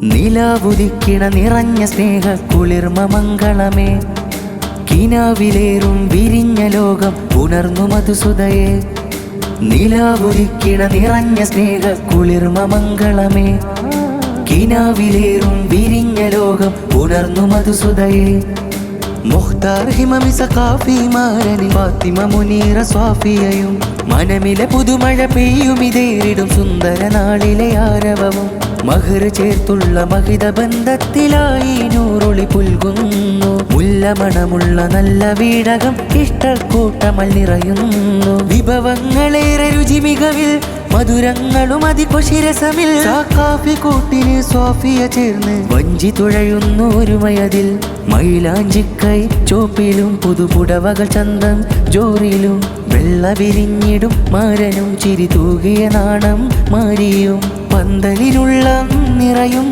നിലാവുദിക്കിണ നിറഞ്ഞ സ്നേഹ കുളിർമ മംഗളമേ കിനാവിലേറും വിരിഞ്ഞ ലോകം ഉണർന്നു മധുസുതയെ നിലാവുദിക്കിണ നിറഞ്ഞ സ്നേഹ കുളിർമ മംഗളമേ കിനാവിലേറും വിരിഞ്ഞ ലോകം ഉണർന്നു മധുസുതയെ മുഖ്താർ ഹിമമി സഖാഫി മാരനി ഫാത്തിമ മുനീറ സ്വാഫിയയും മനമിലെ പുതുമഴ പെയ്യുമിതേറിടും സുന്ദര നാളിലെ ആരവവും മഹർ ചേർത്തുള്ള മഹിത ബന്ധത്തിലായി നൂറൊളി പുൽകുന്നു മുല്ലമണമുള്ള നല്ല വീടകം ഇഷ്ടക്കൂട്ടമൽ നിറയുന്നു വിഭവങ്ങളേറെ രുചി മികവിൽ മധുരങ്ങളും അതികൊശിരസമിൽ കാഫി കൂട്ടിന് സ്വാഫിയ ചേർന്ന് വഞ്ചി തുഴയുന്നു ഒരുമയതിൽ മൈലാഞ്ചിക്കൈ ചോപ്പിലും പുതുപുടവകൾ ചന്തം ജോറിലും വെള്ള വിരിഞ്ഞിടും മാരനും ചിരി തൂകിയ നാണം മാരിയും പന്തലിനുള്ള നിറയും